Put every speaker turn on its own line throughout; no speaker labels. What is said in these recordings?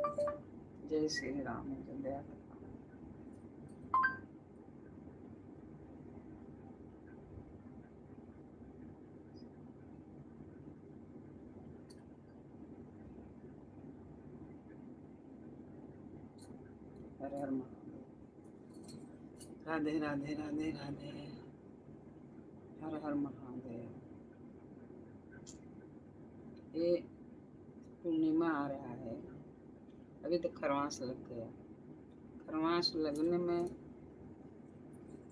जय श्री राम। जय। हर हर महादेव। राधे राधे राधे राधे। हर हर महादेव। ये पूर्णिमा आ रहा है, अभी तो खरवास लग गया। खरवास लगने में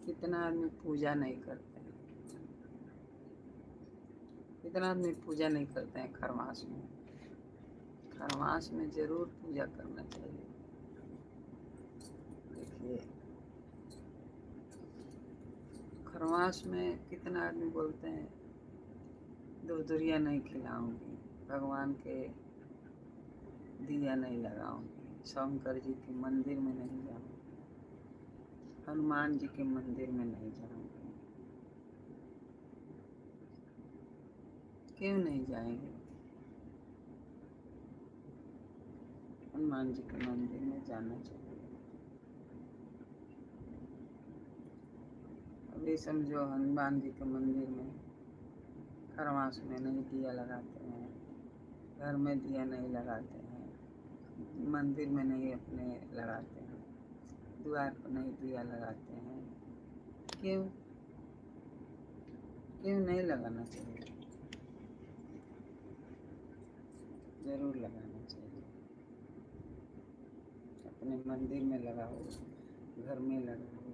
कितना आदमी पूजा नहीं करते हैं, कितना आदमी पूजा नहीं करते हैं खरवास में। खरवास में जरूर पूजा करना चाहिए। देखिए खरवास में कितना आदमी बोलते हैं दूरिया नहीं खिलाऊंगी, भगवान के दिया नहीं लगाऊंगी, शंकर जी के मंदिर में नहीं जाऊंगी, हनुमान जी के मंदिर में नहीं जाऊंगी। क्यों नहीं जाएंगे? हनुमान जी के मंदिर में जाना चाहिए। अभी समझो हनुमान जी के मंदिर में खरवास में नहीं दिया लगाते हैं, घर में दिया नहीं लगाते हैं, मंदिर में नहीं अपने लगाते हैं, द्वार पर नहीं दिया लगाते हैं। क्यों क्यों नहीं लगाना चाहिए? जरूर लगाना चाहिए। अपने मंदिर में लगाओ, घर में लगाओ,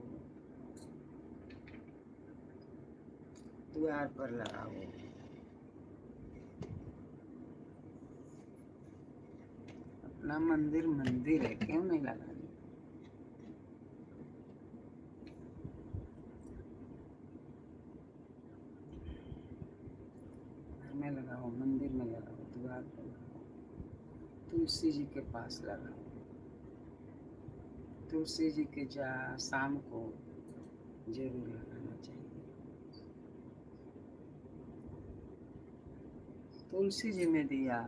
द्वार पर लगाओ। अपना मंदिर मंदिर है, क्यों नहीं लगाना? घर में लगाओ, मंदिर में लगाओ, द्वार पर लगाओ, तुलसी जी के पास लगाओ। तुलसी जी के शाम को जरूर लगाना चाहिए। तुलसी जी में दिया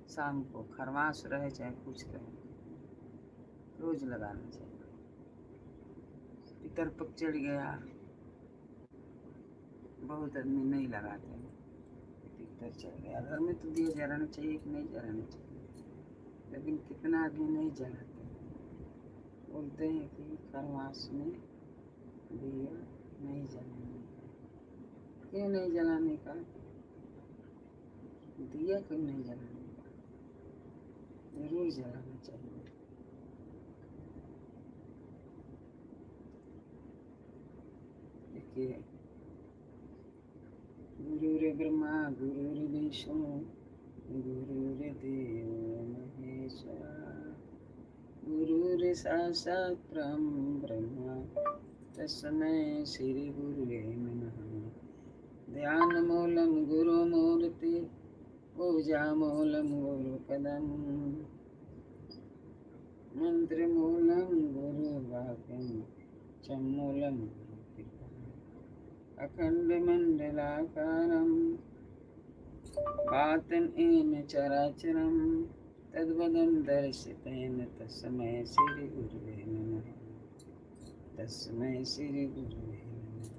शाम को, खरवास रहे चाहे कुछ रहे, रोज लगाना चाहिए। पितरपक्ष चढ़ गया, बहुत आदमी नहीं लगाते हैं। पितर चढ़ गया, घर में तो दिया जलाना चाहिए कि नहीं जलाना चाहिए, लेकिन कितना आदमी नहीं जलाते हैं। बोलते हैं कि खरवास में दिया नहीं जलाने का। क्यों नहीं जलाने का? दिया क्यों नहीं जलाने का? जरूर जलाना चाहिए। देखिए गुरुर्ब्रह्मा गुरुर्विष्णु गुरुर्देव महेश्वरा, गुरुर्साक्षात् परं ब्रह्म तस्मै श्री गुरुवे नमः। ध्यानमूलं गुरुमूर्ति, पूजामूलं गुरुपदम्, मंत्रमूलं गुरुवाक्यं च मूलं गुरुकृपा। अखण्डमण्डलाकारं व्याप्तं येन चराचरं तद्पदं दर्शितेन तस्मै श्री गुरुवे नमः। तस्मै श्री गुरुवे नमः।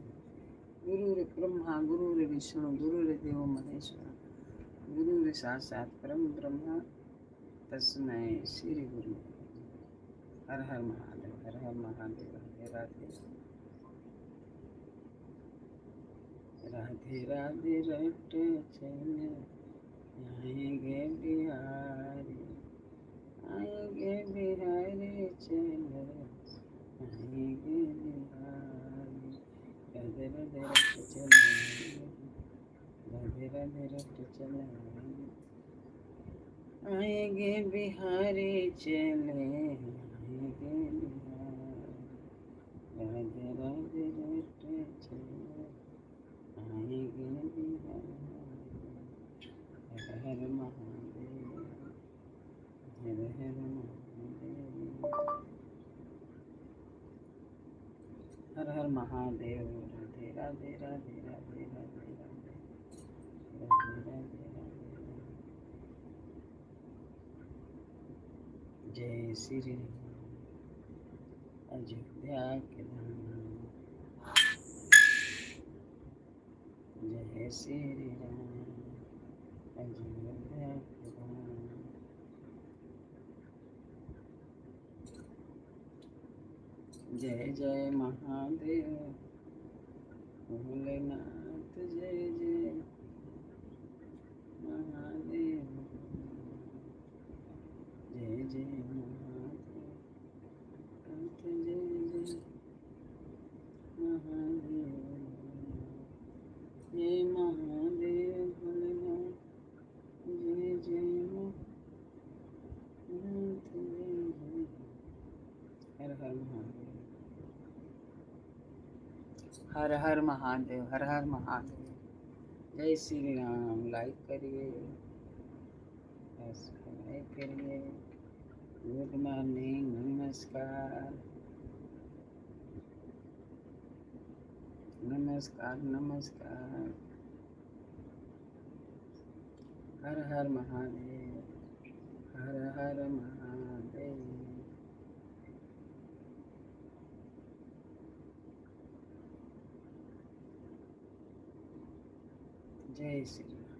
गुरुर्ब्रह्मा गुरुर्विष्णु गुरुर्देवो महेश्वरः, गुरुर्साक्षात् परं ब्रह्म तस्मै श्री गुरुवे। हर हर महादेव। हर हर महादेव। राधे राधे राधे रटे चले आएंगे बिहारी, आएंगे बिहारी चले आएंगे बिहारी। राधे राधे रटे चले, राधे राधे रटे चले आएंगे बिहारी चले आएंगे बिहारी। राधे राधे रटे चले आएंगे बिहारी। हर हर महादेव। हर हर महादेव। हर हर महादेव। राधे राधे राधे राधे राधे राधे राधे राधे राधे। जय श्री राम अयोध्या के राम, जय श्री राम अयोध्या के राम। जय जय महादेव भोलेनाथ, जय जय महादेव, जय जय महादेव, जय जय महादेव, जय महादेव भोलेनाथ, जय जय महानाथ, जय जय। हर हर महादेव, हर हर महादेव, हर हर महादेव। जय श्री राम। लाइक करिए, सब्सक्राइब करिए। गुड मॉर्निंग, नमस्कार नमस्कार नमस्कार। हर हर महादेव, हर हर महादेव। जय श्री राम।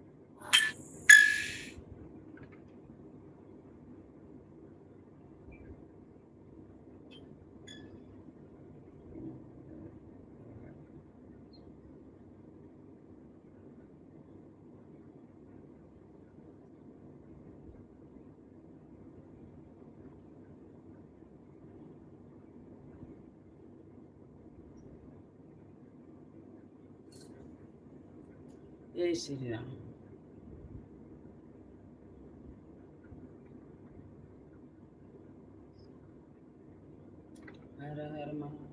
जय श्री राम। हर हर महादेव।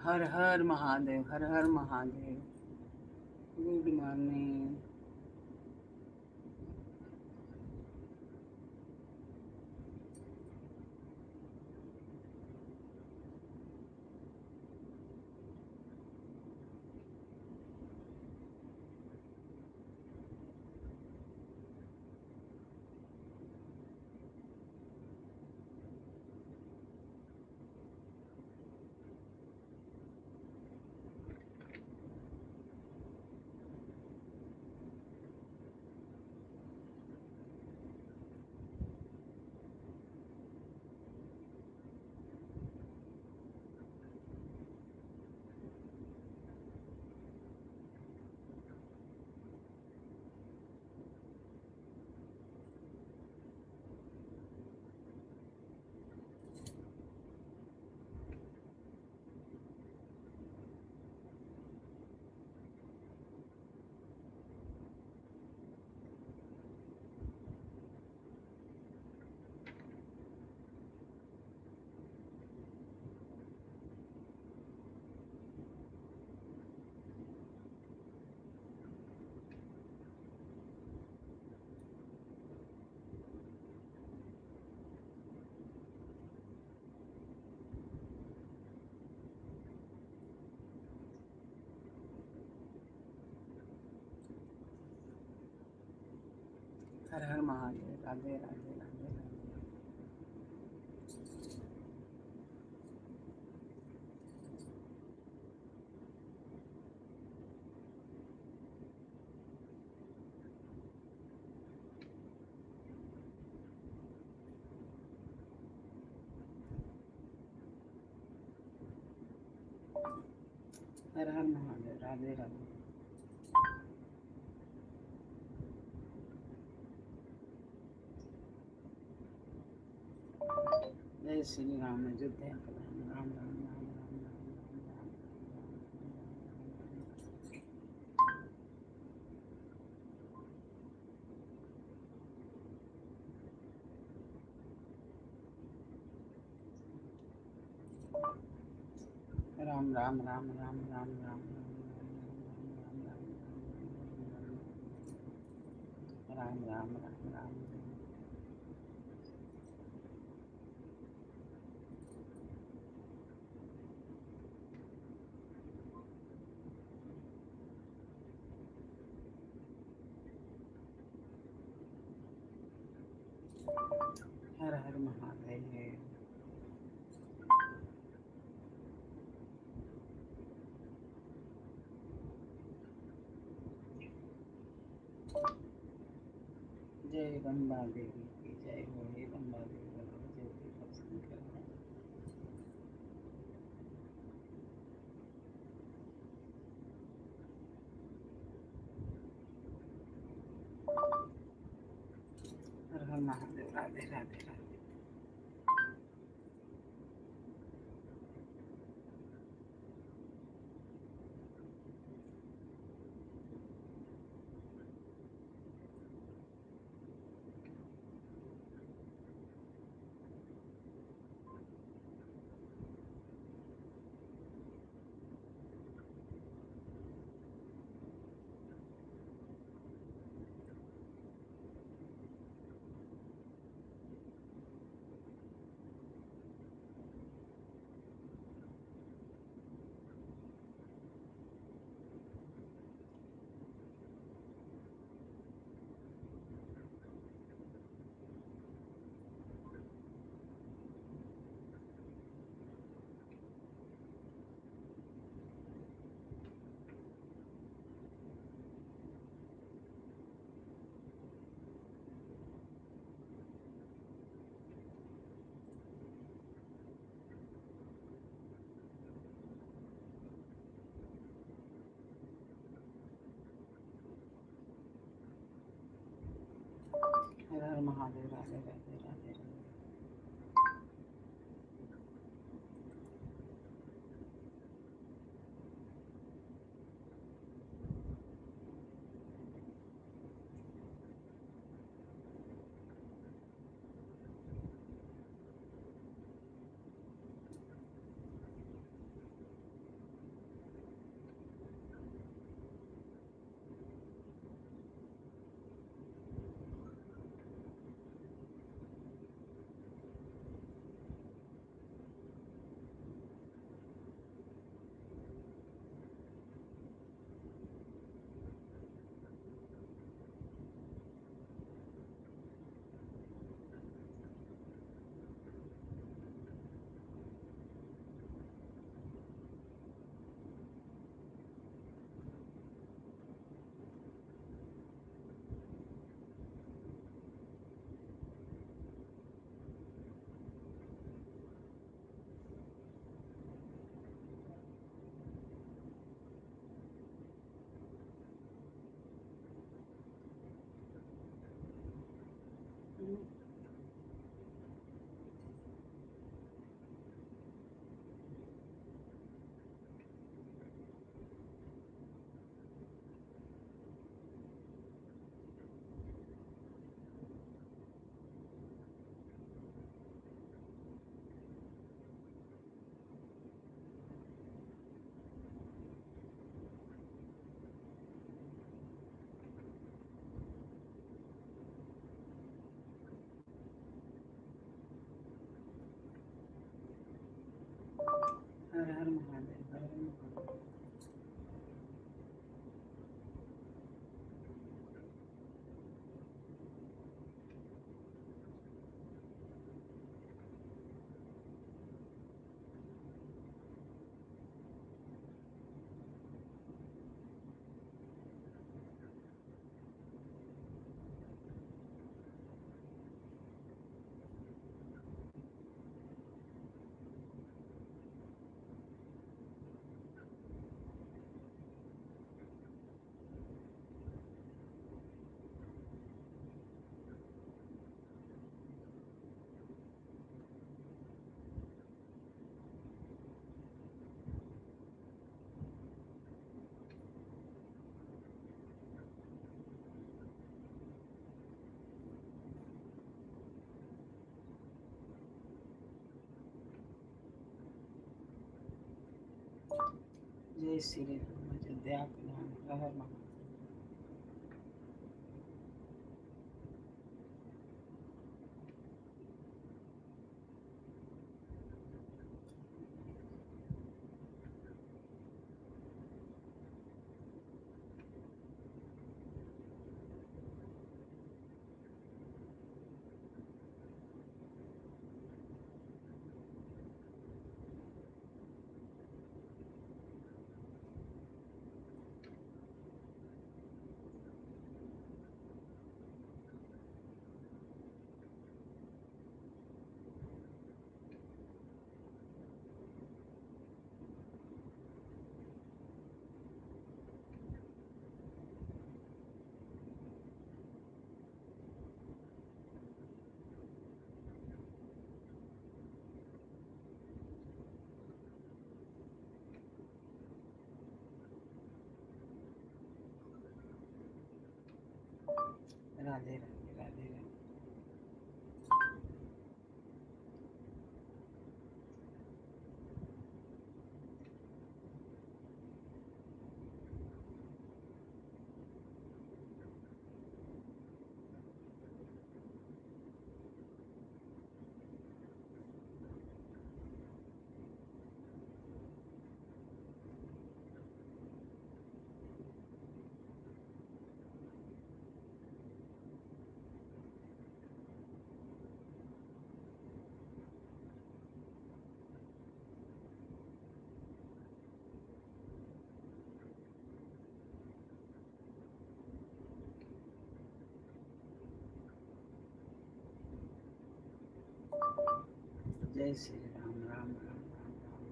हर हर महादेव, हर हर महादेव। Good morning. हर हर महादेव। राधे राधे राधे राधे। हर हर महादेव। राधे राधे। जय श्री राम अयोध्या के राम, राम राम राम राम राम राम राम राम राम राम राम राम राम राम। राम राम राम राम। हर हर महादेव। जय बम्बा देवी की जय हो, हे बम्बा देवी बोलो, जय दीपक शंकर। हर हर महादेव। राधे राधे राधे। हर हर महादेव। राधे राधे राधे राधे। हर हर महादेव। हर हर महादेव। जय श्री राम। अयोध्या के नाम। हर हर महादेव। राधे राधे राधे राधे। जय श्री राम राम राम राम राम।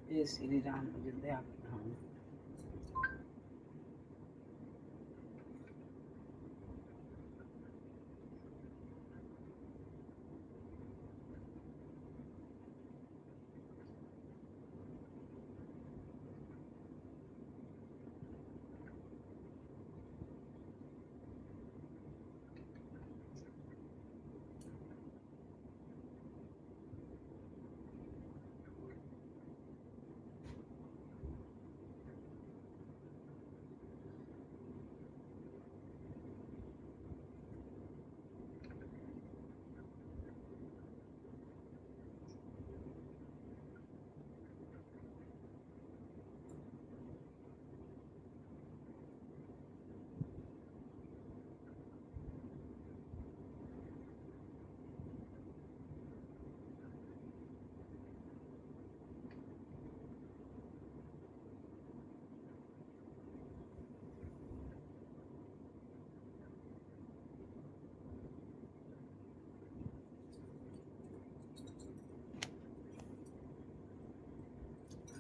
जय श्री राम अयोध्या के धाम।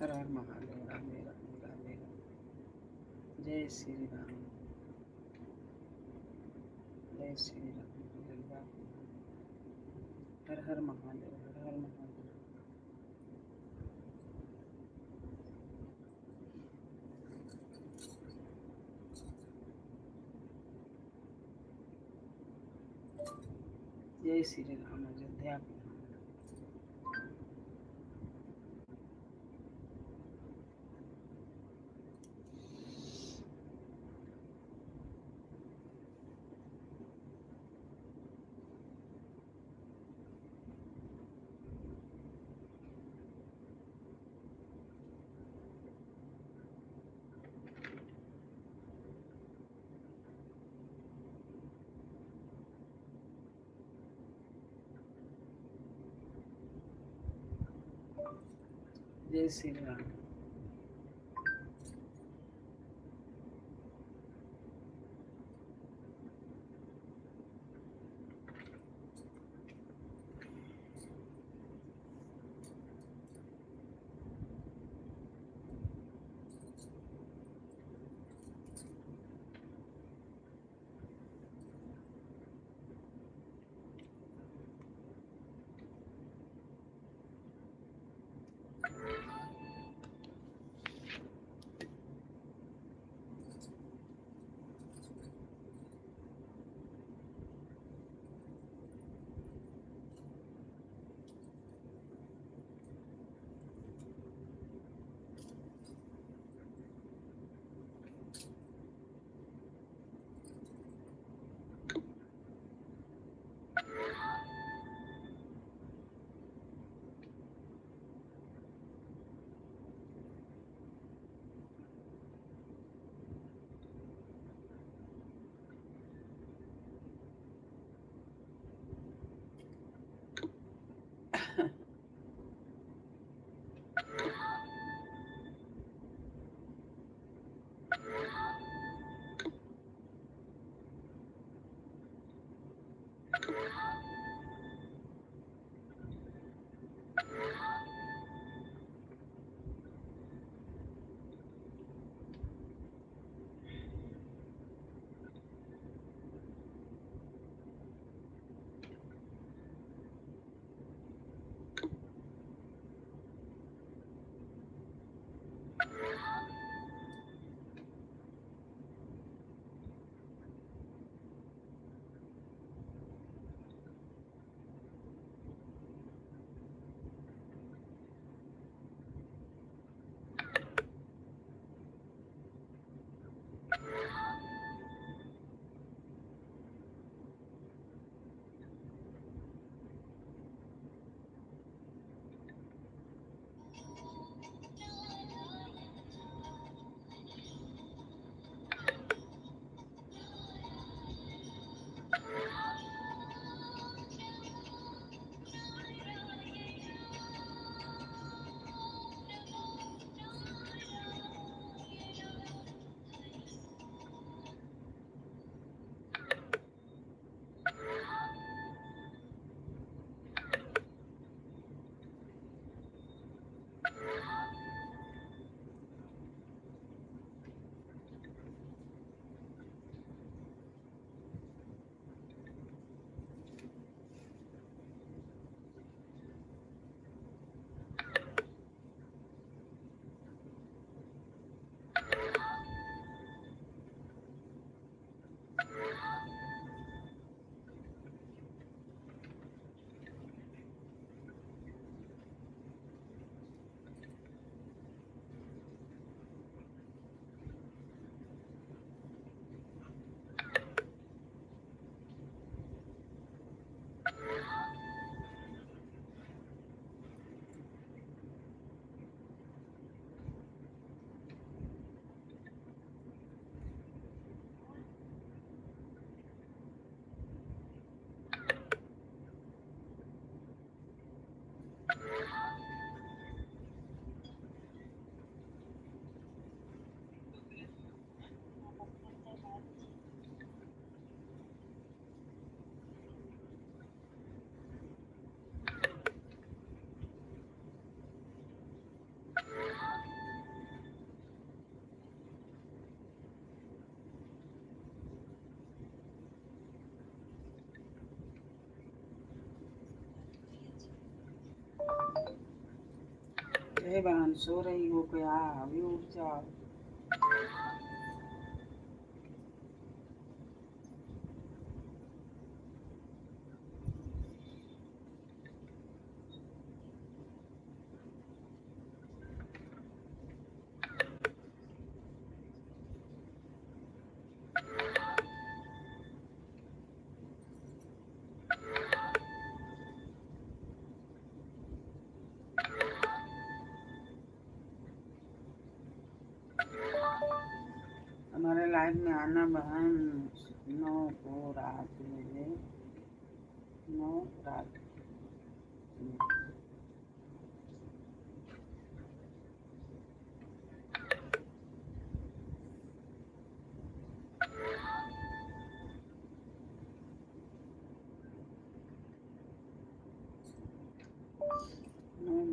हर हर महादेव राधे राधे राधे राधे। जय श्री राम जय श्री राम अयोध्या के धाम। हर हर महादेव हर हर महादेव। जय श्री राम अयोध्या के धाम। जय श्री राम। जय बहन, सो रही हो क्या? अभी उठ जाओ। 9 लाइव में आना बहन। 9 को रात में 9 रात में।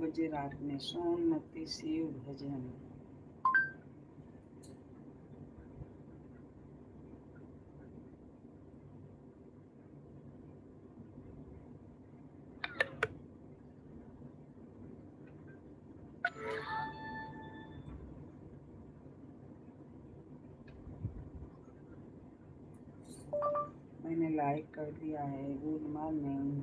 बजे रात में सोनमती शिव भजन। मैंने लाइक कर दिया है। Good morning.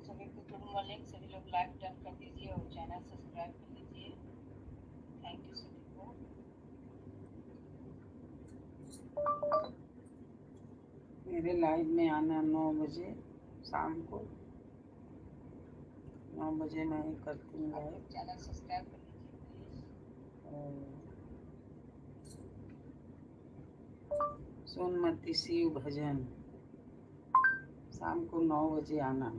सभी को गुड मॉर्निंग। सभी लोग लाइक डन कर दीजिए और चैनल सब्सक्राइब कर लीजिए। थैंक यू सभी को।
मेरे लाइव में आना 9 बजे शाम को। 9 बजे मैं ही करती हूँ
आप
लाइव।
लोग चैनल सब्सक्राइब कर लीजिए प्लीज।
सोनमती शिव भजन शाम को 9 बजे आना।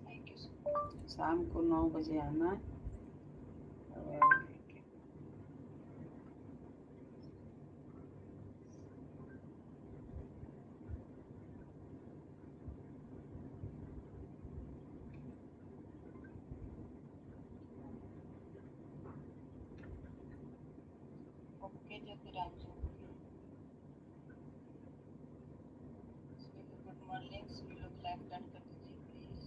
Thank you so much.
शाम को 9 बजे आना।
ओके ज्योतिराज जी। सभी को गुड मॉर्निंग। सभी लोग लाइक डन कर दीजिए please.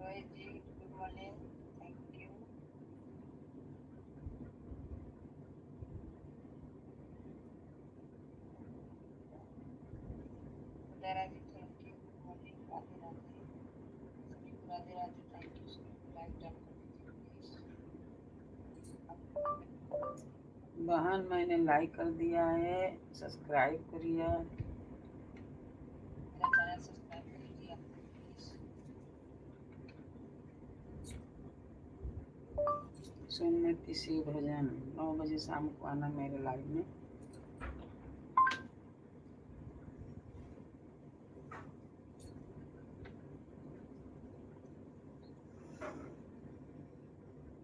Rohit ji good morning. Thank you. वगैरह जी thank you, good morning, Radhe Radhe सभी को, राधे राधे, थैंक यू सभी को, लाइक डन कर दीजिए प्लीज।
बहन मैंने लाइक कर दिया है, सब्सक्राइब करिए,
मेरा चैनल सब्सक्राइब कर लीजिए आप प्लीज।
सुनने किसी भजन 9 बजे शाम को आना मेरे लाइव में।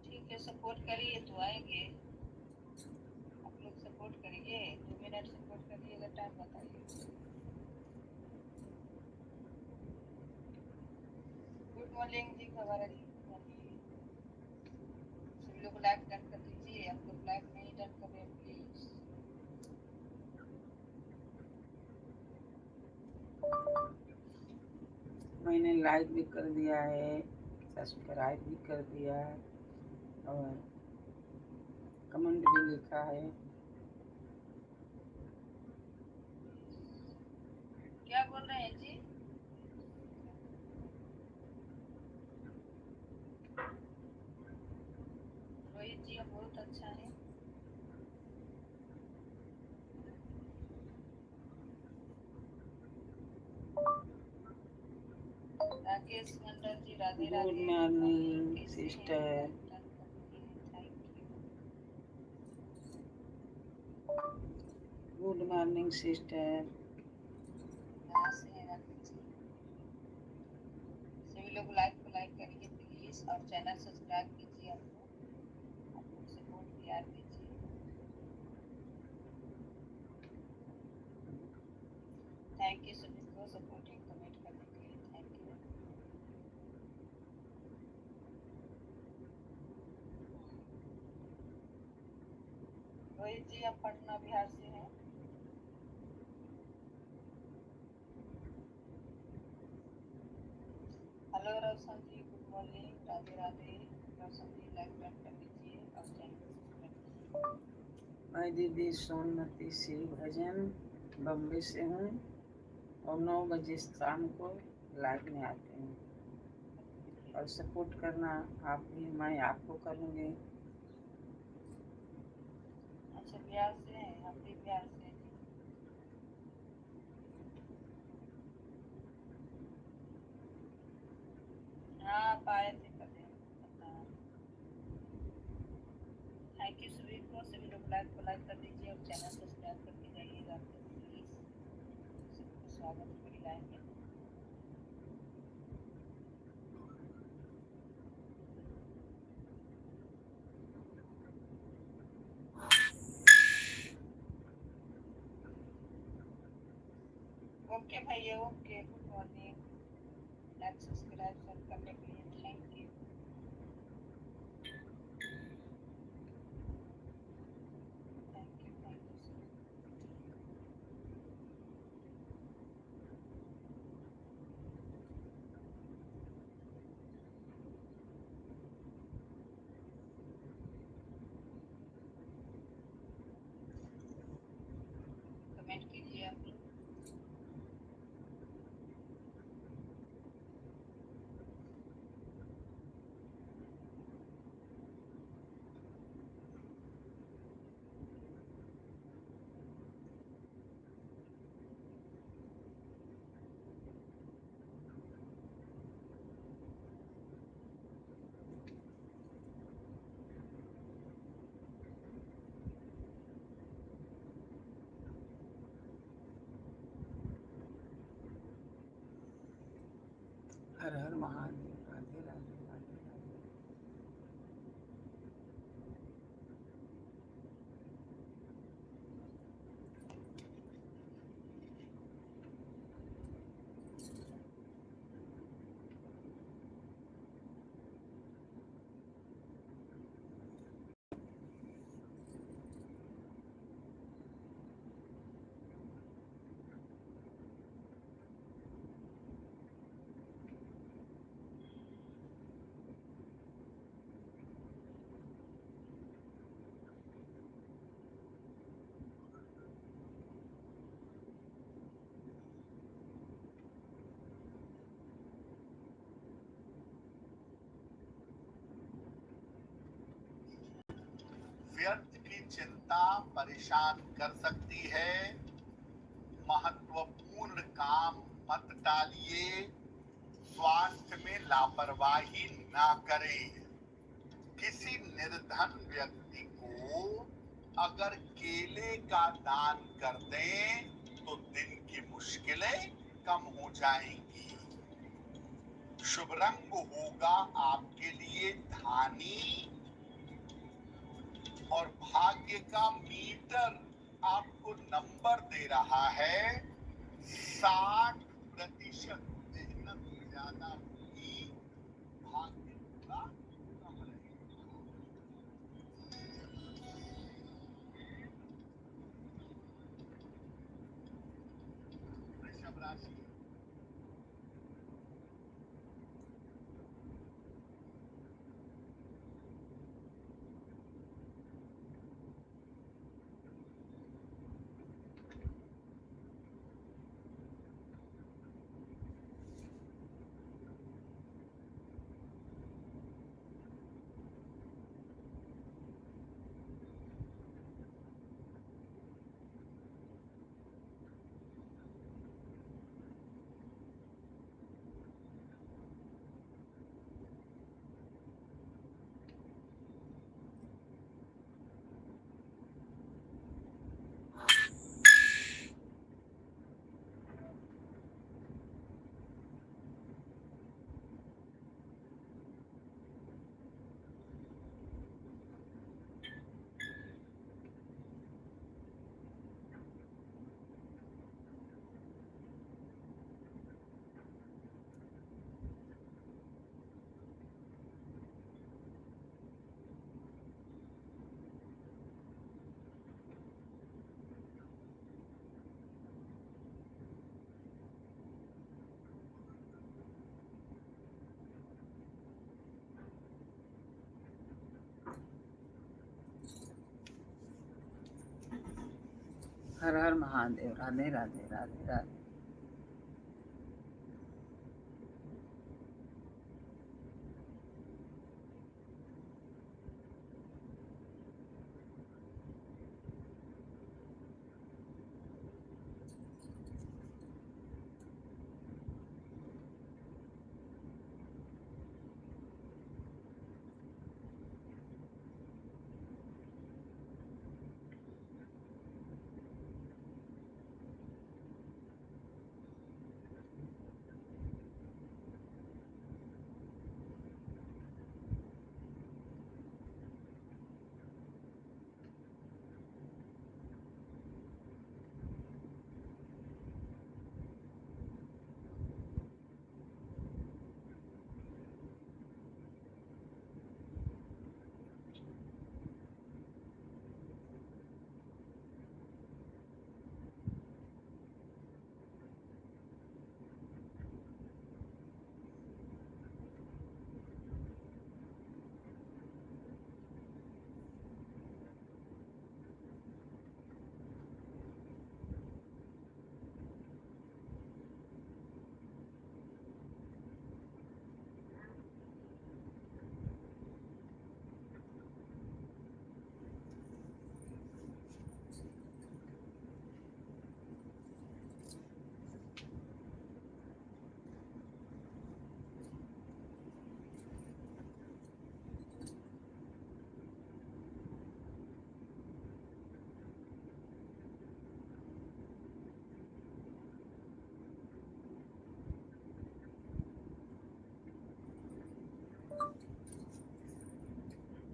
ठीक है, सपोर्ट करिए तो आएंगे, आप लोग सपोर्ट करिए, 2 मिनट सपोर्ट करिएगा, टाइम बताइए। गुड मॉर्निंग जी खबर जी, गुड मॉर्निंग सभी लोग, लाइक डन कर दीजिए, आप लोग लाइक नहीं डन कर रहे प्लीज।
मैंने लाइक भी कर दिया है, सब्सक्राइब भी कर दिया है और कमेंट भी लिखा है।
क्या बोल रहे हैं जी? रोहित जी हम बहुत अच्छा है। Rakesh Mandal ji Radhe
good
Radhe, good morning,
morning
कैसे हैं?
सिस्टर,
लाइक डन कर दीजिए, thank you.
Good morning sister.
कहाँ से हैं राकेश जी? सभी लोग लाइक को लाइक करिए प्लीज, और चैनल सब्सक्राइब कीजिए, आप लोग सपोर्ट भी यार कीजिए। थैंक यू सभी को सपोर्टिंग कमेंट करने के लिए, थैंक यू। रोहित जी हम पटना बिहार से हैं। हेलो रोशन जी, गुड मॉर्निंग, राधे राधे, रोशन जी लाइक डन कर दीजिए और चैनल सब्सक्राइब।
मैं दीदी सोनमती शिव भजन बम्बई से हूँ और 9 बजे शाम को लाइव में आते हैं और सपोर्ट करना आप भी, मैं आपको करूँगी।
अच्छा बिहार से हैं, हम भी बिहार से हैं जी। हाँ आप आए थे कल, पता। थैंक यू सभी को, सभी लोग लाइक को लाइक कर दीजिए और चैनल सब्सक्राइब करके जाइएगा आप लोग प्लीज। सबको स्वागत है मेरी लाइव में। ओके भैया, okay, good morning, like subscribe सब करने के लिए thank you. Thank you, thank you sir. Comment कीजिए आप लोग।
हर हर महादेव, राधे राधे राधे राधे।
व्यर्थ की चिंता परेशान कर सकती है। महत्वपूर्ण काम मत टालिए। स्वास्थ्य में लापरवाही ना करें। किसी निर्धन व्यक्ति को अगर केले का दान कर दें तो दिन की मुश्किलें कम हो जाएंगी। शुभ रंग होगा आपके लिए धानी और भाग्य का मीटर आपको नंबर दे रहा है 60%। मेहनत ज्यादा होगी, भाग्य थोड़ा कम रहेगा। वृषभ राशि,
हर हर महादेव। राधे राधे राधे राधे।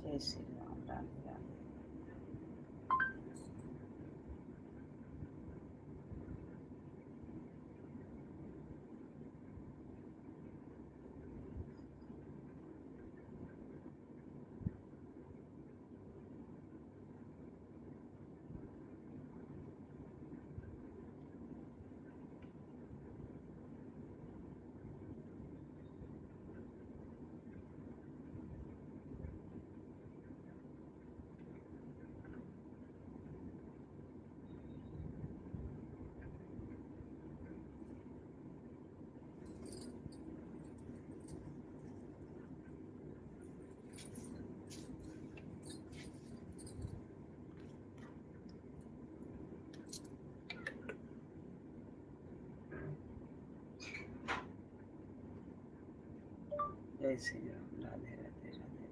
जय श्री राम। राधे राधे। जय श्री राम। राधे राधे राधे।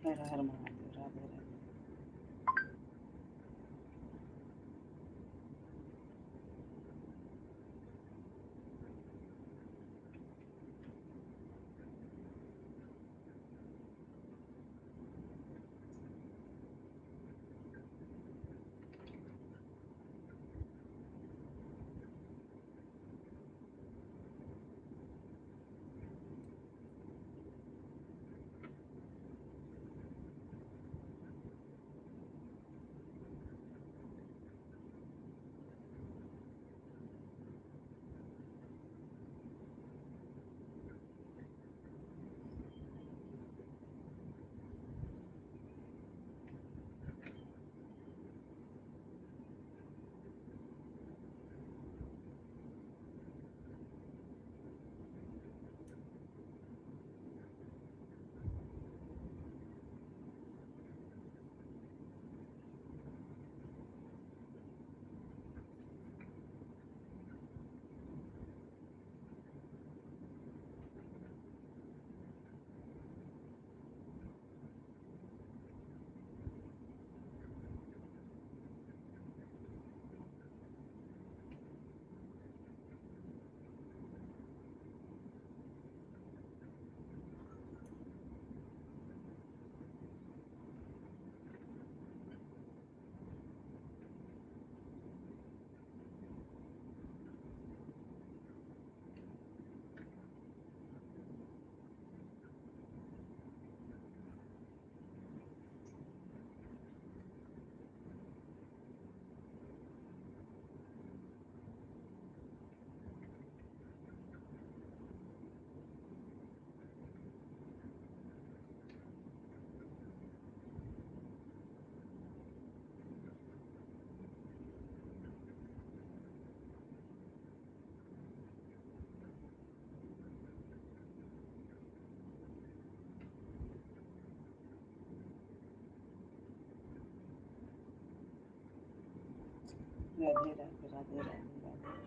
हर हर महादेव। राधे राधे। राधे राधे राधे राधे राधे।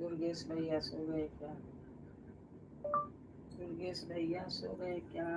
दुर्गेश भैया सो गए क्या? दुर्गेश भैया सो गए क्या?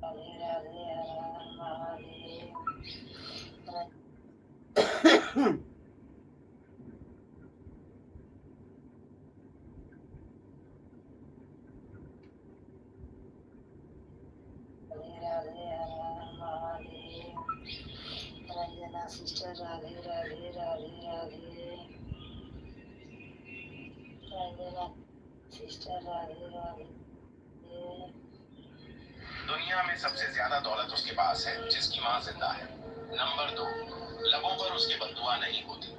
राधे राधे हर हर महादेव। राधे राधे हर हर महादेव। रंजना सिस्टर राधे राधे राधे राधे। रंजना सिस्टर राधे राधे।
दुनिया में सबसे ज्यादा दौलत उसके पास है जिसकी माँ जिंदा है। नंबर 2, लबों पर उसके बद्दुआ नहीं होती।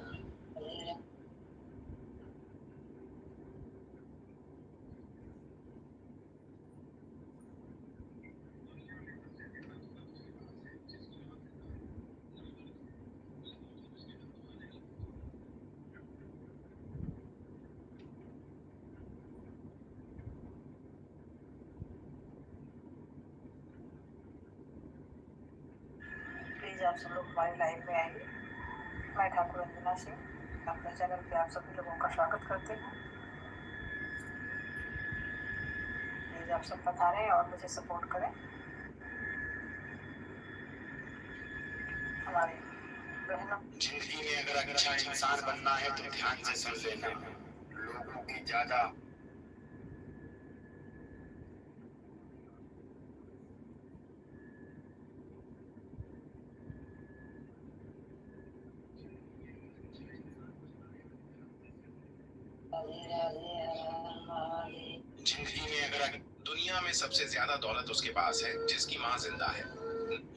प्लीज आप सब लोग हमारे लाइव में आइए। मैं ठाकुर रंजना सिंह अपने चैनल पे आप सभी लोगों का स्वागत करते हैं। प्लीज आप सब पधारें और मुझे सपोर्ट करें। हमारे बहनों
जिंदगी में अगर अच्छा इंसान बनना है तो ध्यान से सुन लेना। लोगों की ज्यादा
राधे राधे हर हर महादेव।
जिंदगी में अगर दुनिया में सबसे ज्यादा दौलत उसके पास है जिसकी माँ जिंदा है।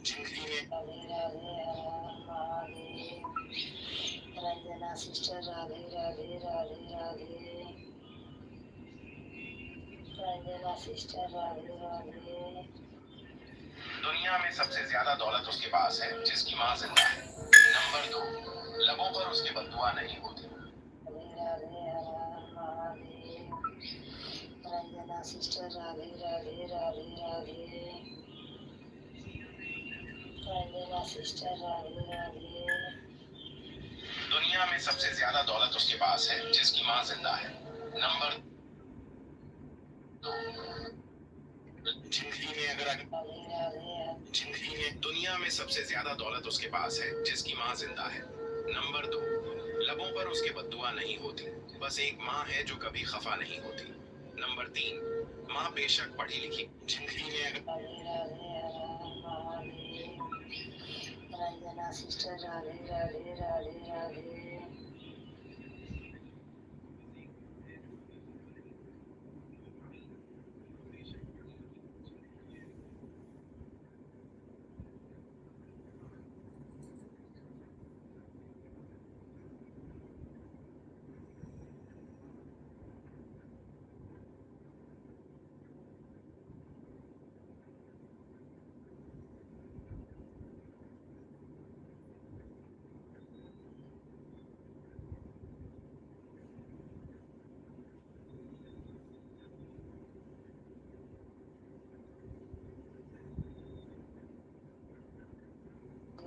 जिंदगी में
राधे राधे हर हर महादेव। रंजना सिस्टर राधे राधे राधे राधे। रंजना सिस्टर राधे राधे।
दुनिया में सबसे ज्यादा दौलत उसके पास है जिसकी माँ जिंदा है। नंबर 2, लबों पर उसके बद्दुआ नहीं होती।
राधे राधे हर हर महादेव। रंजना सिस्टर राधे राधे राधे राधे। रंजना सिस्टर राधे राधे।
दुनिया में सबसे ज्यादा दौलत उसके पास है जिसकी माँ जिंदा है। नंबर 2, जिंदगी में अगर
राधे राधे
जिंदगी में दुनिया में सबसे ज्यादा दौलत उसके पास है जिसकी माँ जिंदा है। नंबर 2, लबों पर उसके बद्दुआ नहीं होती। बस एक माँ है जो कभी खफा नहीं होती। नंबर 3, माँ बेशक पढ़ी लिखी। जिंदगी में अगर
राधे राधे हर हर महादेव। रंजना सिस्टर राधे राधे राधे राधे।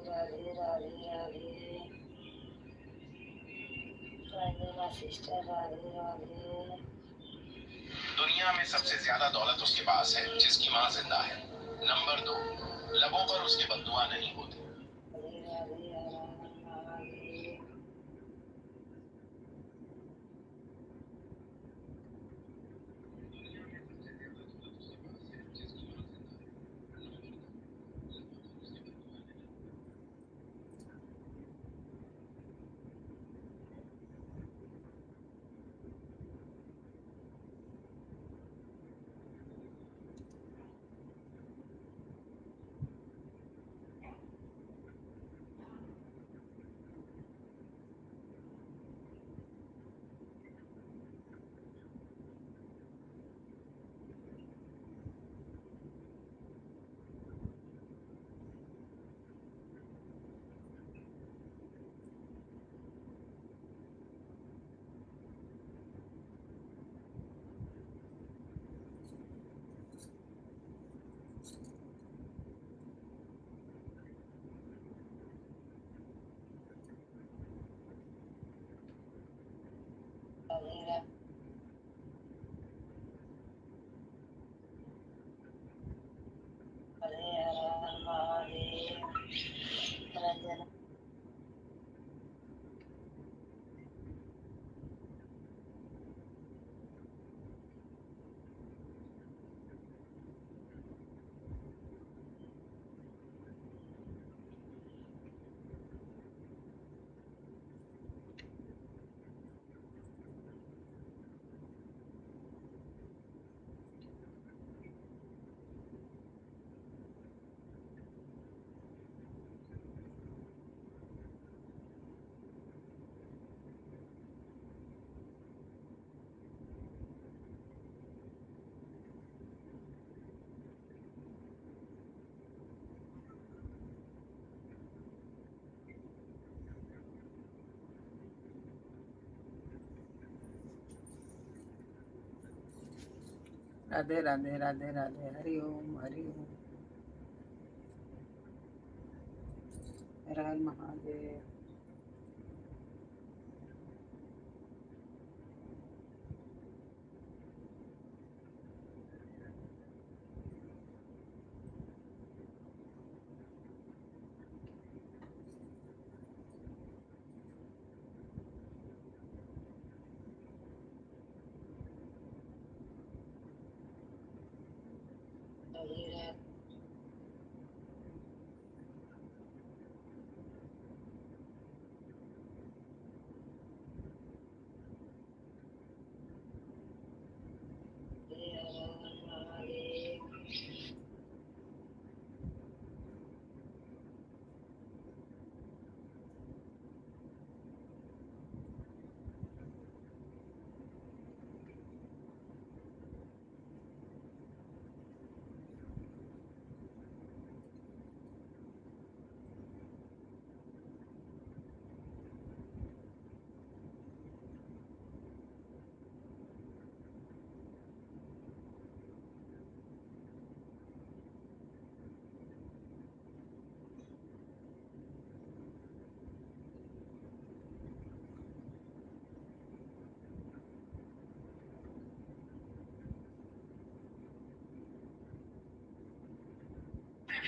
राधे राधे राधे। रंजना सिस्टर राधे राधे।
दुनिया में सबसे ज्यादा दौलत उसके पास है जिसकी माँ जिंदा है। नंबर 2, लबों पर उसके बद्दुआ नहीं होती।
राधे राधे हर हर महादेव।
राधे राधे राधे राधे, हरि ओम हरि ओम, हर हर महादेव।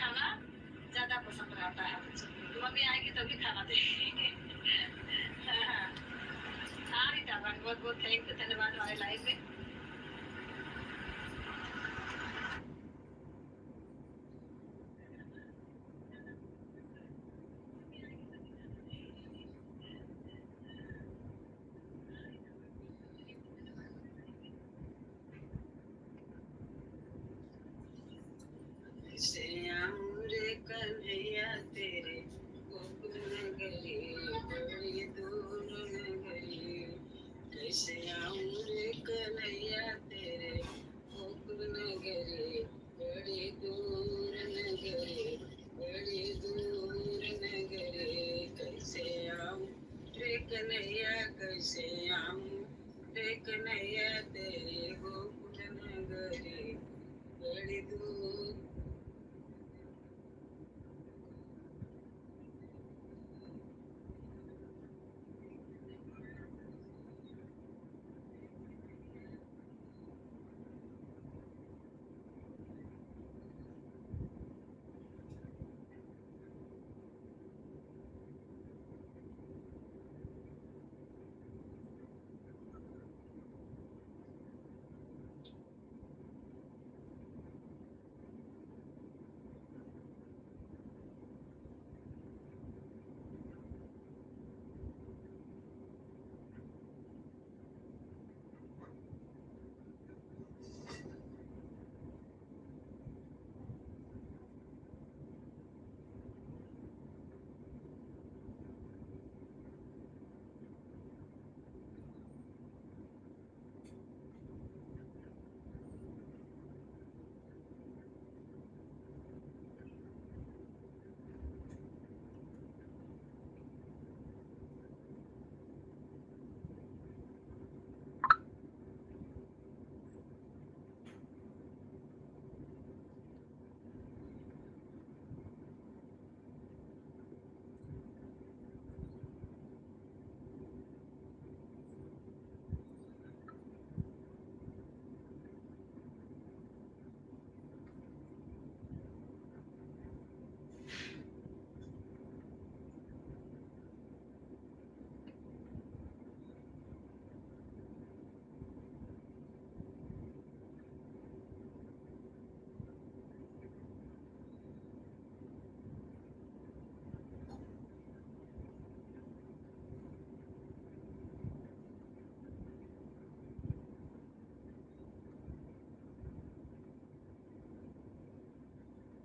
खाना ज्यादा पसंद रहता है बच्चों को। मम्मी आएगी तभी खाना देगी। हाँ रीता बहन, बहुत बहुत थैंक यू, धन्यवाद हमारे लाइव में।
श्याम रे कन्हैया तेरे गोकुल नगरी, बड़ी दूर नगरी। कैसे आऊं रे कन्हैया तेरे गोकुल नगरी, बड़ी दूर नगरी, बड़ी दूर नगरी। कैसे आऊं रे कन्हैया, कैसे आऊं रे कन्हैया तेरे गोकुल नगरी, बड़ी दूर।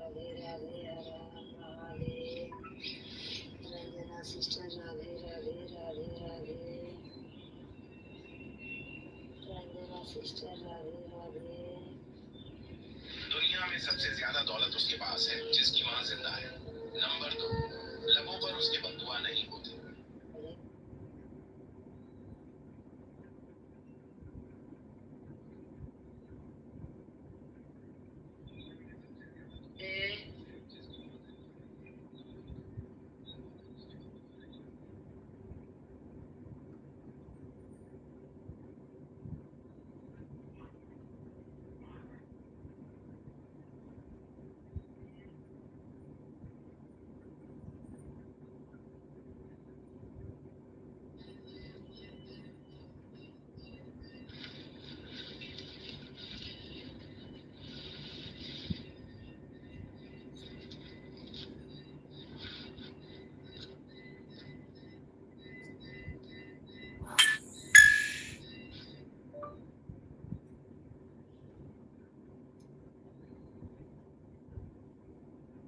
राधे राधे हर हर महादेव रंजना सिस्टर राधे राधे राधे राधे रंजना सिस्टर राधे राधे
दुनिया में सबसे ज्यादा दौलत उसके पास है जिसकी माँ जिंदा है। नंबर 2, लबों पर उसके बद्दुआ नहीं होती।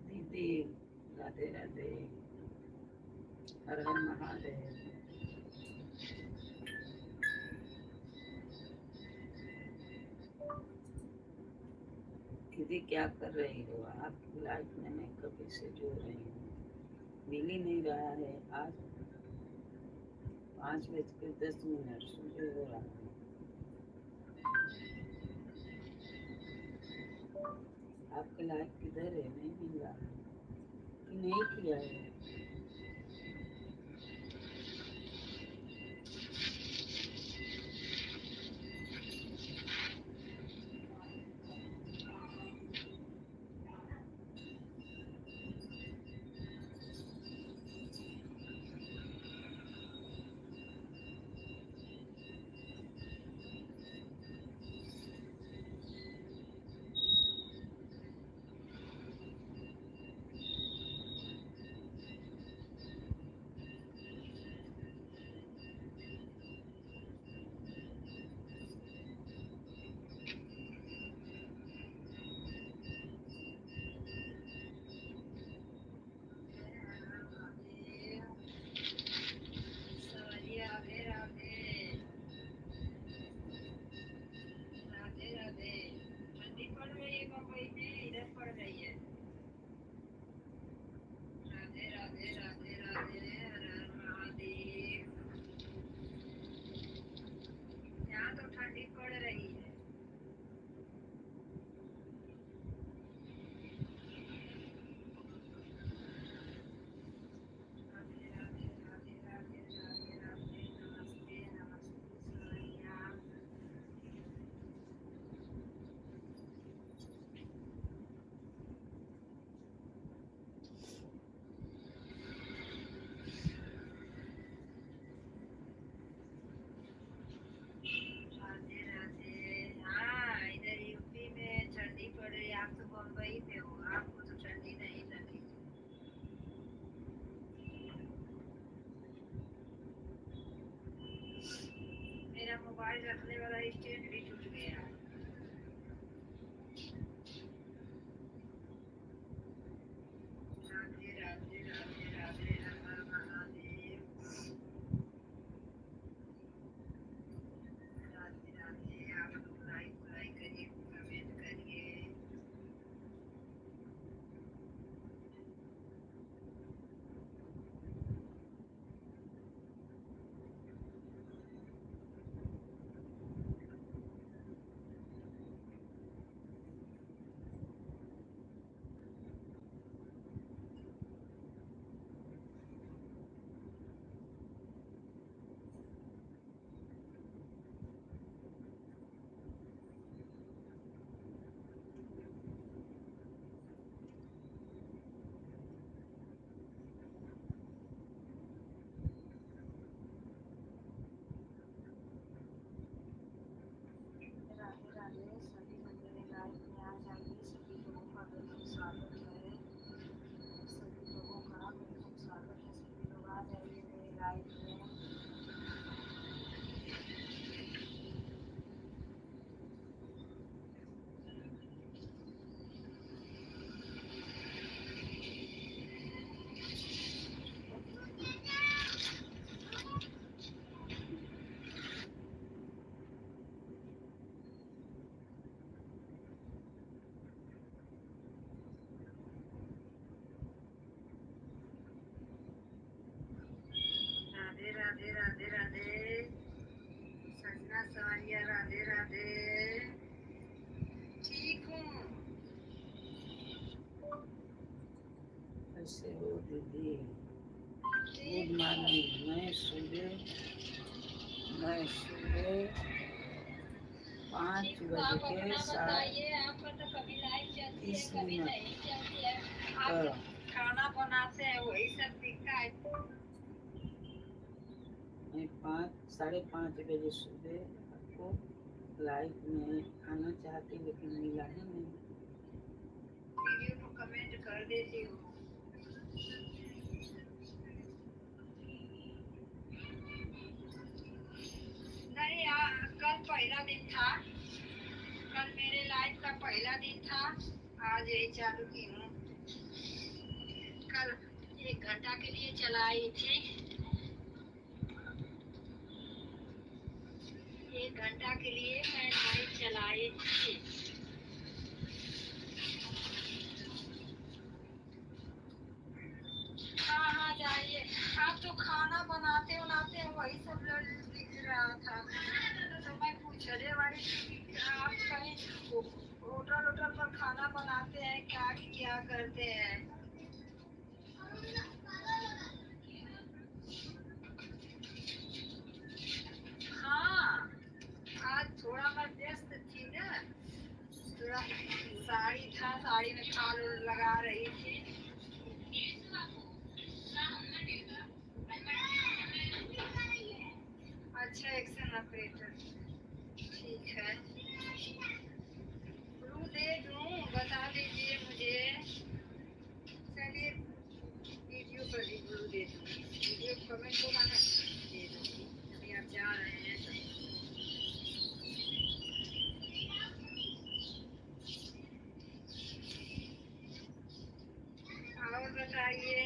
दीदी राधे राधे हर हर महादेव। दीदी क्या कर रही हो आपकी लाइफ में? मैं कभी से जुड़ रही हूँ, मिल ही नहीं रहा है। आज 5:10 सुबह हो रहा है। आपकी लाइफ किधर है? नहीं मिल रहा है कि नहीं किया है?
राधे राधे राधे राधे ठंडी पड़ रही है मुंबई में, इधर पड़ रही है। राधे राधे राधे राधे हर हर महादेव। यहाँ तो ठंडी पड़ रही है। राधे राधे राधे राधे राधे राधे नमस्ते नमस्ते साईं। राधे राधे। हाँ, इधर यूपी में ठंडी पड़ रही है। आप तो बम्बई में हो, आपको तो ठंडी नहीं लगेगी। मेरा मोबाइल रखने वाला स्टैंड भी टूट गया है। राधे राधे राधे राधे हर हर महादेव। राधे राधे। आप लोग लाइक करिए, कमेंट करिए।
कैसे हो दीदी? Good morning. मैं सुबह 5 बज के 30 पर
खाना बनाते हैं वही सब दिखता है।
मैं 5:30 बजे सुबह आपको लाइव में आना चाहती लेकिन मिला ही नहीं।
वीडियो को कमेंट कर देती हूँ। नहीं कल पहला दिन था, कल मेरे लाइफ का पहला दिन था, आज यही चालू की हूँ। कल 1 घंटा के लिए चलाई थी, 1 घंटा के लिए मैं लाइव चलाई थी। हाँ जाइए। आप तो खाना बनाते बनाते वही सब दिख रहा था, तो मैं पूछने वाली थी कि आप कहीं होटल पर खाना बनाते हैं क्या करते हैं? हाँ, आज थोड़ा मैं व्यस्त थी ना, थोड़ा साड़ी था, साड़ी में खाल लगा रही थी। अच्छा, एक्शन ऑपरेटर, ठीक है। ब्लू दे दूं, बता दीजिए मुझे। चलिए वीडियो पर भी ब्लू दे दूं, वीडियो कमेंट होगा ना, दे दूंगी। अभी आप जा रहे हैं तो और बताइए।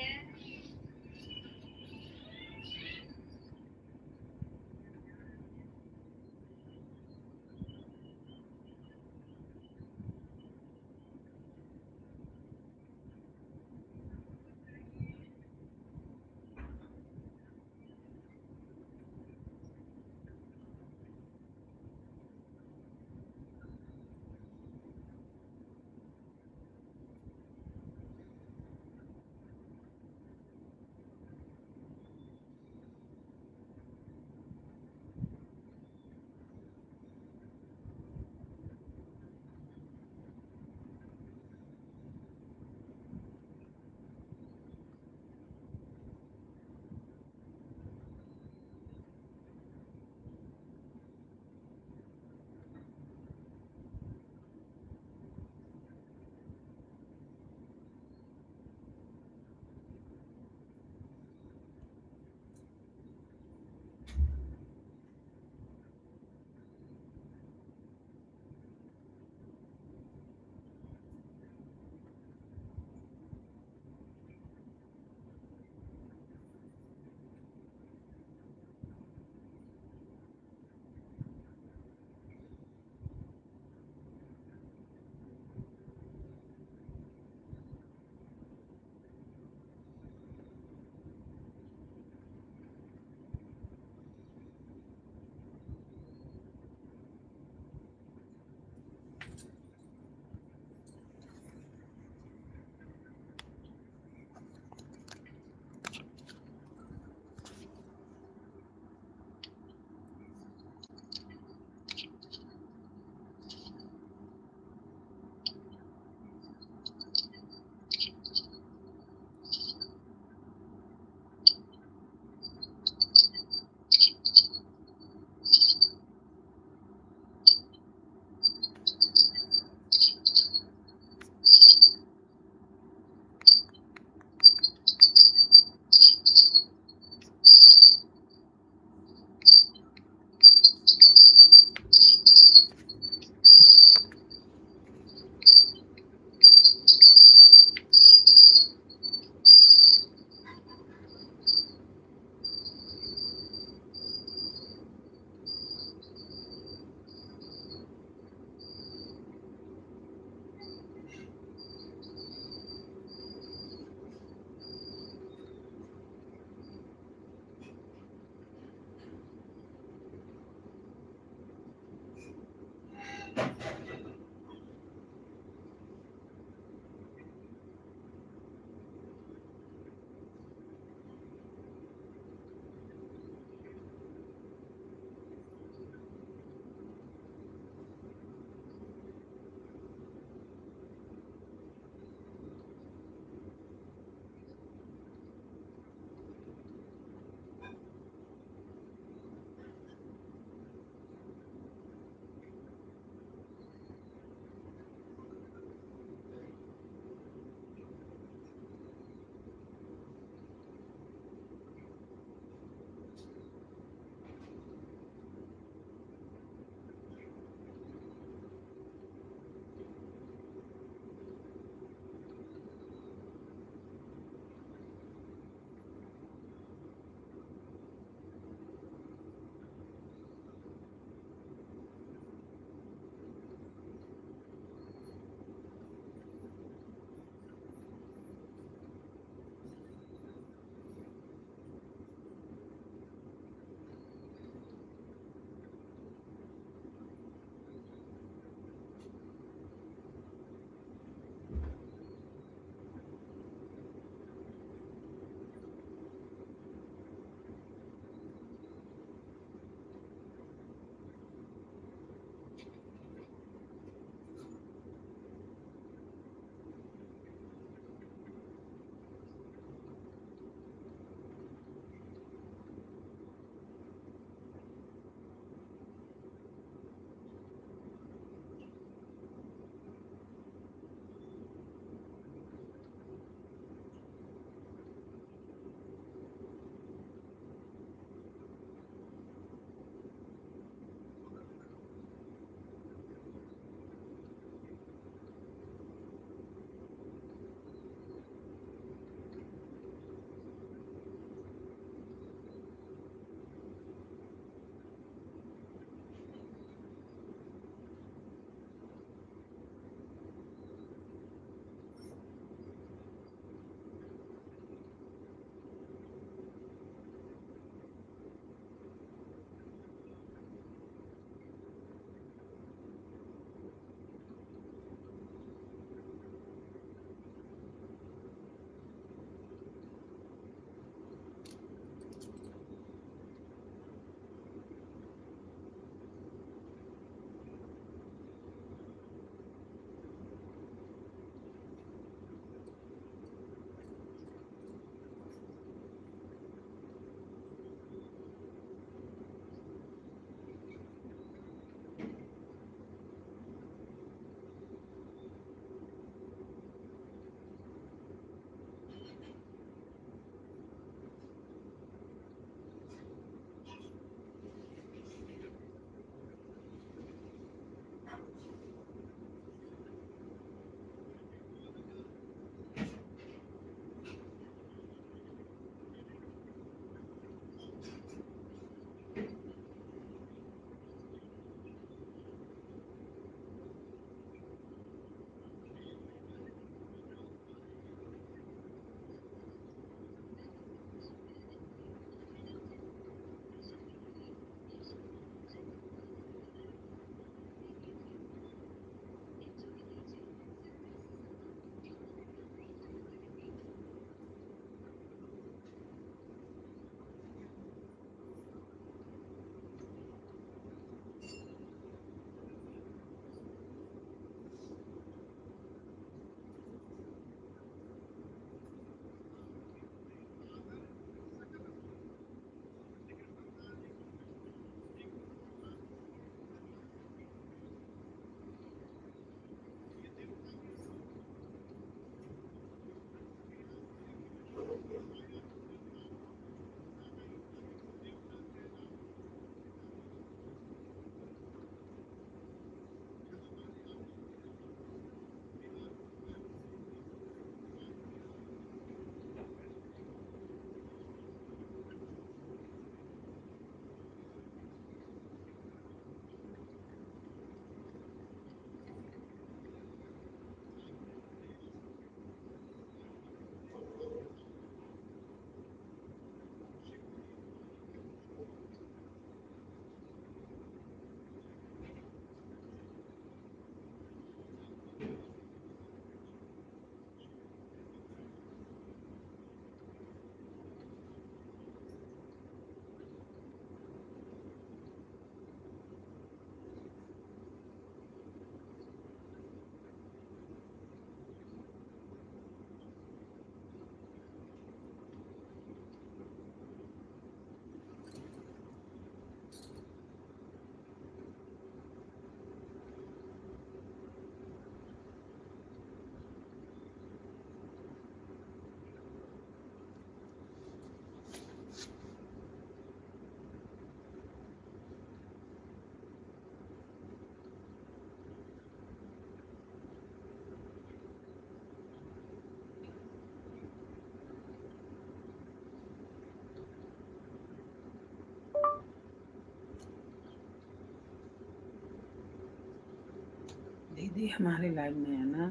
दीदी हमारे लाइव में आना।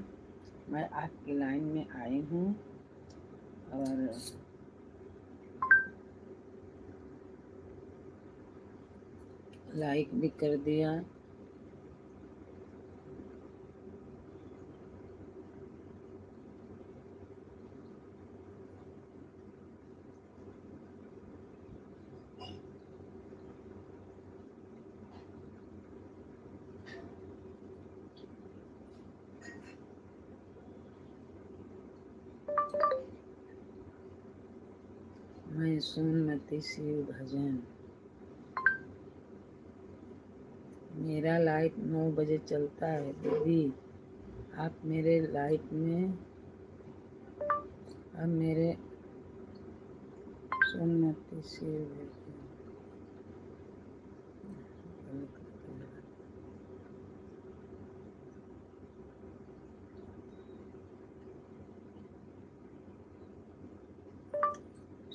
मैं आपकी लाइन में आई हूँ और लाइक भी कर दिया। मैं सोनमती शिव भजन। मेरा लाइव 9 बजे चलता है दीदी। आप मेरे लाइव में अब मेरे सोनमती शिव भजन।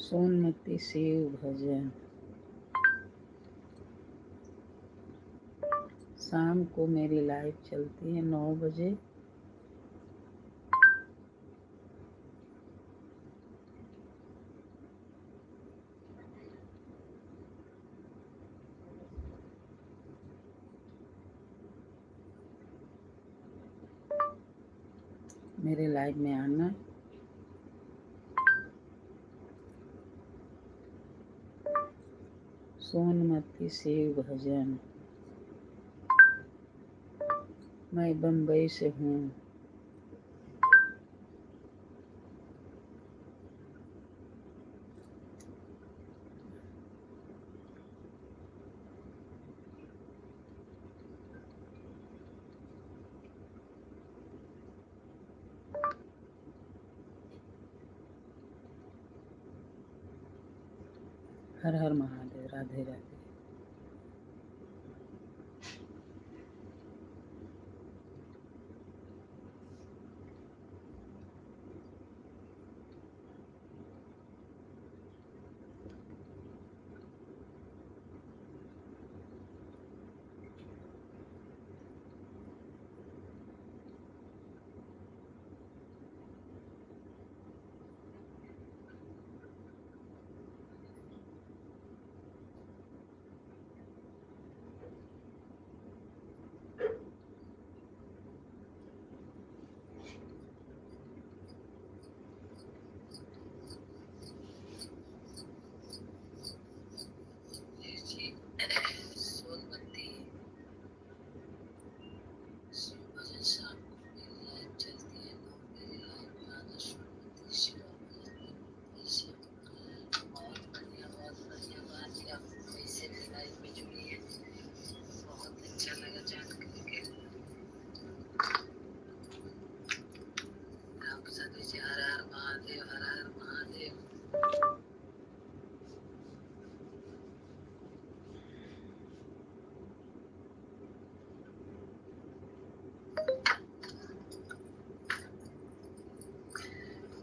सोनमती शिव भजन शाम को मेरी लाइव चलती है 9 बजे। मेरे लाइव में आना। सोनमती शिव भजन। मैं बम्बई से हूँ। हर हर महादेव। राधे राधे।
जी हर हर महादेव, हर हर Mahadev.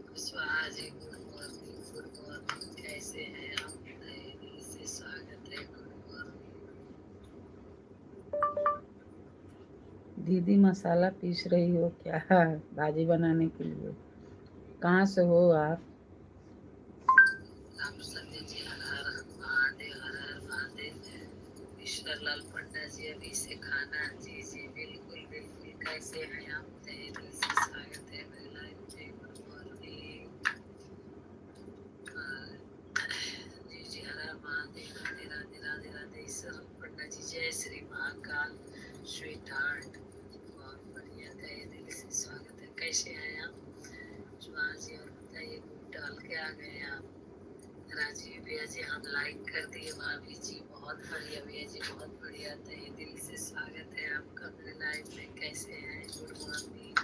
Kushwaha ji good morning, good morning, कैसे हैं आप? नए दिल से स्वागत है, गुड मॉर्निंग।
दीदी मसाला पीस रही हो क्या भाजी बनाने के लिए? कहाँ से हो आप?
आप सभी जी हर हर महादेव, हर हर महादेव। ईश्वर लाल पंडा जी अभी से खाना, जी जी बिल्कुल बिल्कुल, कैसे हैं आप? तहे दिल से स्वागत है मेरे लाइव पे, गुड मॉर्निंग। जी जी हर हर महादेव, राधे राधे राधे राधे। ईश्वर पंडा जी जय श्री महाकाल स्वीट हार्ट, बहुत बढ़िया, तहे दिल से स्वागत है, कैसे हैं आप? कुशवाहा जी और बताइए, बुक डाल के आ गए आप? राजीव भैया जी हम लाइक कर दिए, भाभी जी बहुत बढ़िया, भैया जी बहुत बढ़िया, तहे दिल से स्वागत है आपका मेरे लाइव में, कैसे हैं? Good morning.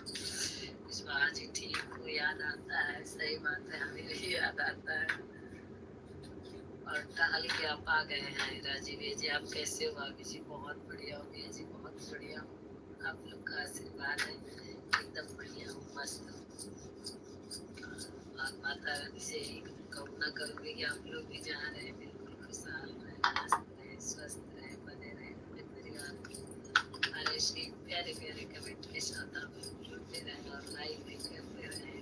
कुशवाहा जी ठीक हो, याद आता है, सही बात है, हमें भी याद आता है। और टहल के आप आ गए हैं। राजीव भैया जी आप कैसे हो? भाभी जी बहुत बढ़िया हो, भैया जी बहुत बढ़िया हो, आप लोग का आशीर्वाद है, एकदम बढ़िया हो, मस्त हो। और माता रानी से यही कामना करूंगी कि आप लोग भी जहाँ रहे बिल्कुल खुशहाल रहे, मस्त रहे, स्वस्थ रहे, बने रहे अपने परिवार में। और ऐसे ही प्यारे प्यारे कमेंट के साथ आप लोग जुड़ते रहे और लाइक भी करते रहे।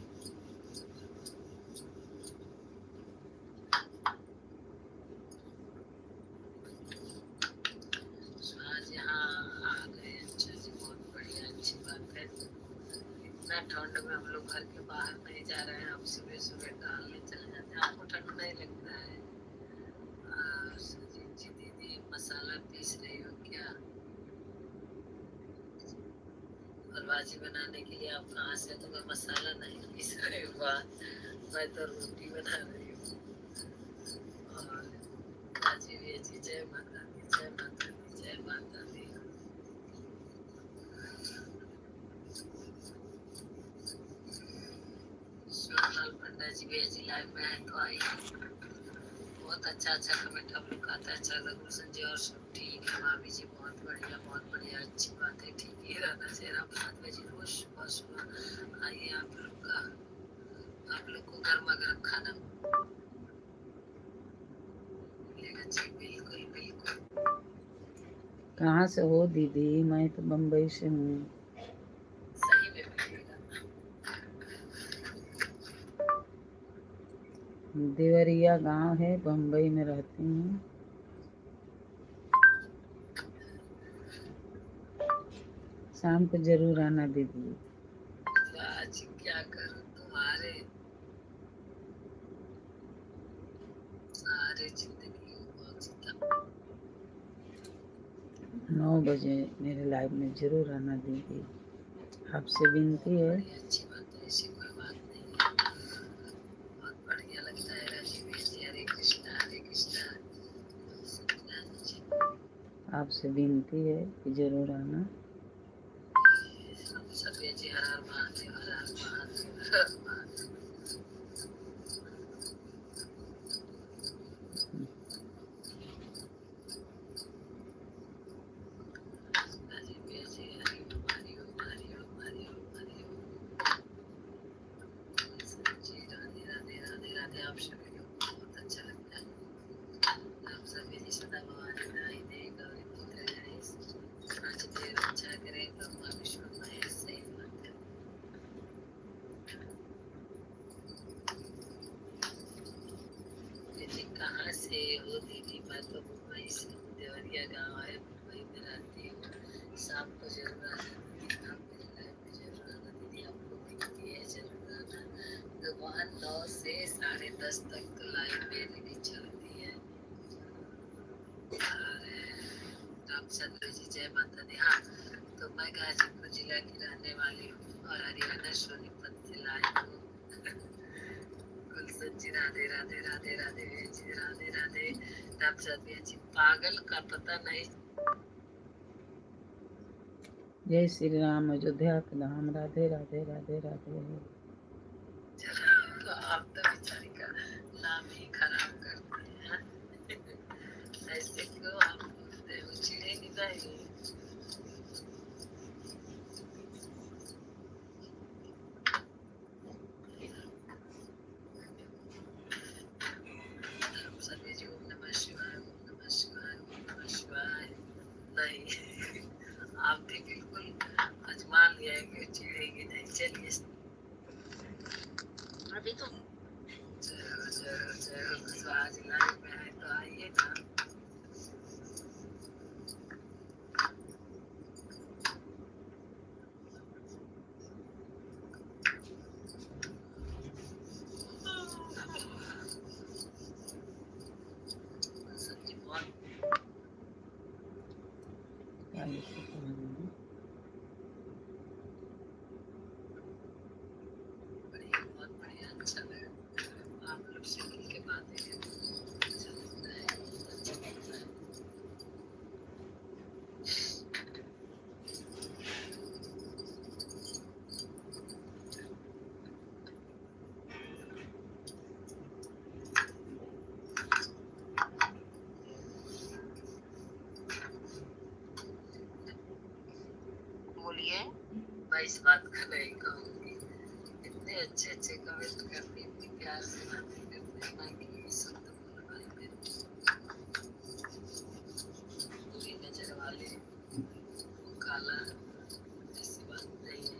आज यहाँ आ गए, अच्छा जी बहुत बढ़िया, अच्छी बात है। इतना ठंड में हम लोग घर के बाहर नहीं जा रहे हैं, अब सुबह सुबह टहलने चले जाते हैं, आपको ठंड नहीं लगता है? सुजीत जी दीदी मसाला पीस रही हो क्या? और भाजी बनाने के लिए आप कहाँ से? तो मैं मसाला नहीं पीस रही हूँ, मैं तो रोटी बना रही हूँ। और भाजी भी अच्छी, जय माता दी, जय माता दी, जय माता दी। शिवलाल पंडा जी भी जी लाइव में है तो आइए। बहुत अच्छा अच्छा कमेंट हम लोग आता है, अच्छा गुलशन जी और सब ठीक है, भाभी जी बहुत बढ़िया, अच्छी बात है, ठीक ही रहना चाहिए। आप 7 बजे रोज सुबह सुबह आइए, आप लोग को गर्मा गर्म खाना मिलेगा जी, बिल्कुल बिल्कुल।
कहाँ से हो दीदी? मैं तो बम्बई से हूँ।
सही में मिलेगा।
देवरिया गांव है, बम्बई में रहती हूँ। शाम को जरूर आना दीदी।
आज क्या करूँ, तुम्हारे सारे जिंदगी पहुंचता।
9 बजे मेरे लाइव में जरूर आना दीदी, आपसे विनती है।
बड़ी अच्छी बात है, ऐसी कोई बात नहीं है, बहुत बढ़िया लगता है। राजीव जी हरे कृष्णा हरे कृष्णा।
आपसे विनती है कि जरूर आना।
सभी जी हर हर महादेव, हर हर महादेव, हर हर महादेव। राजीव जी हरि ओम, हरि ओम, हरि ओम, हरि ओम, हरि ओम। जी राधे राधे राधे राधे, आप सभी को बहुत अच्छा लगता है। आप सभी जी सदा भगवान नाई दे गौरी पुत्र गणेश नाचते रक्षा करे, ब्रह्मा विष्णु महेश, सही बात है। दीदी कहाँ से हो? दीदी मैं तो मुंबई से हूँ, देवरिया गाँव है, मुंबई में रहती हूँ। शाम को जरूर आना दीदी, आप मेरे लाइव में जरूर आना दीदी, आपको मिलती है जरूर आना। दोपहर 9 से 10:30 तक तो लाइव मेरी भी चलती है। और रामचंद्र जी जय माता दी। हाँ तो मैं गाजीपुर जिला की रहने वाली हूँ और हरियाणा सोनीपत से लाई हूँ। गुलशन जी राधे राधे राधे राधे, जी राधे राधे। रामचंद्र जी पागल का पता नहीं।
जय श्री राम, अयोध्या के धाम, राधे राधे राधे राधे।
आप तो बेचारी का नाम ही खराब करते हैं। ऐसे क्यों आप बोलते हो, चिढ़ेगी नहीं। सभी जी ओम नमः शिवाय, ओम नमः शिवाय, ओम नमः शिवाय। नहीं आपने बिल्कुल अजमा लिया है कि चिढ़ेगी नहीं। चलिए अभी तो जय आज लाइव में है तो आइए ना। सच्ची बहुत
क्या लिखा था मैंने?
बहुत बढ़िया, अच्छा लगा आप लोग से मिल के बातें करके। अच्छा लगता है, अच्छा लगता है। बोलिए, मैं इस बात का नहीं कहूँगी। इतने अच्छे अच्छे कमेंट करते, इतनी प्यार से बातें करते हैं ना कि ये सब तो बोल भाई मेरे बुरी नजर वाले वो काला, ऐसी बात नहीं है।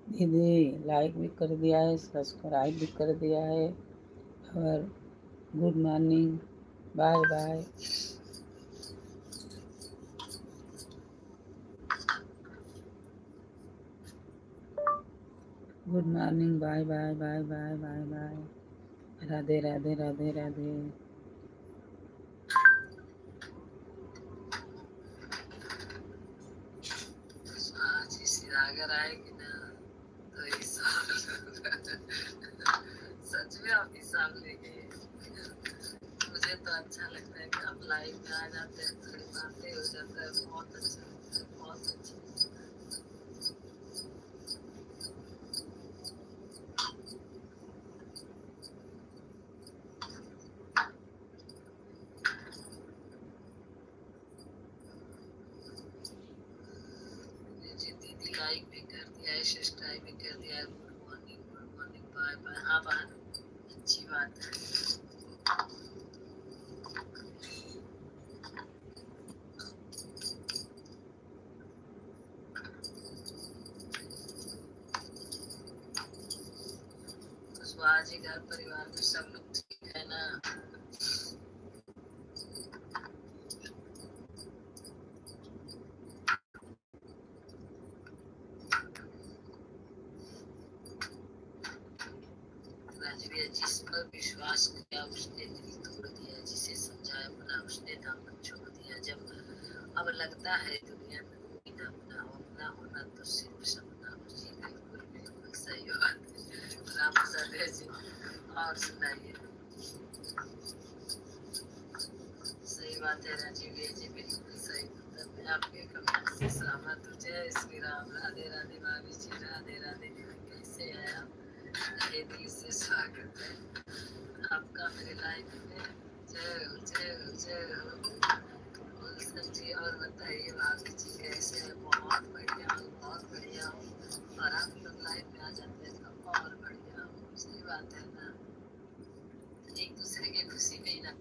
दीदी लाइक भी कर दिया है, सब्सक्राइब भी कर दिया है, और good morning, bye bye, good morning, bye bye bye bye bye bye, Radhe Radhe Radhe Radhe.
आज इसी अगर आएगी ना तो इस सच में आप हिसाब लेंगे। मुझे तो अच्छा लगता है कि आप लाइव में आ जाते हैं, थोड़ी बातें हो जाता है, बहुत अच्छा लगता है, बहुत अच्छा। जी दीदी लाइक भी कर दिया है, सब्सक्राइब भी कर दिया है। Good morning, bye bye. हाँ बाय, अच्छी बात है। कुशवाहा जी, घर परिवार में सब लोग ठीक है ना? राजवीर, जिस पर विश्वास किया उसने दिल तोड़ दिया, जिसे समझाया अपना उसने दामन छोड़ दिया। जब अब लगता है दुनिया में कोई न अपना हो, अपना होना तो सिर्फ सपना हो। जी बिल्कुल बिल्कुल सही बात है राम प्रसाद जी। और सुनाइए। सही बात है राजीव जी, बिल्कुल सही। मतलब मैं आपके कमेंट से सहमत हूँ। जय श्री राम, राधे राधे भाभी जी, राधे राधे। कैसे हैं आप? तहे दिल से स्वागत है आपका मेरे लाइफ में। जय हो जय हो जय हो। गुलशन जी, और बताइए भाभी जी कैसे हैं? बहुत बढ़िया हूँ, बहुत बढ़िया हूँ। और आप लोग लाइफ में आ जाते हैं तो और बढ़िया हूँ। सही बात है ना, एक दूसरे की खुशी में ही ना।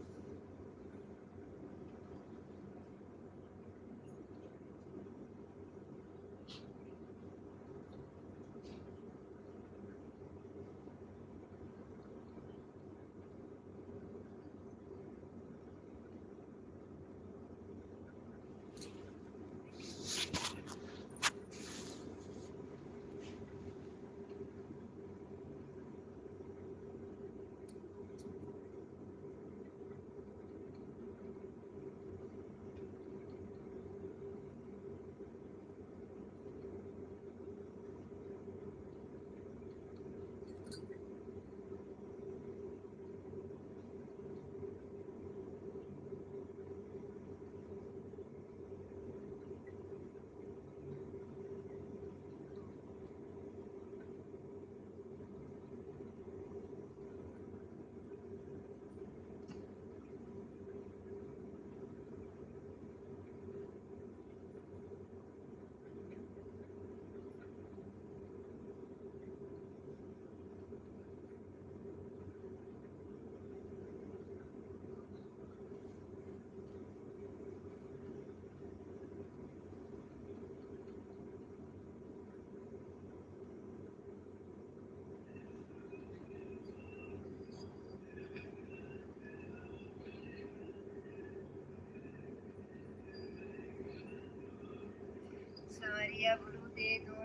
दरिया ब्लू दे दूं?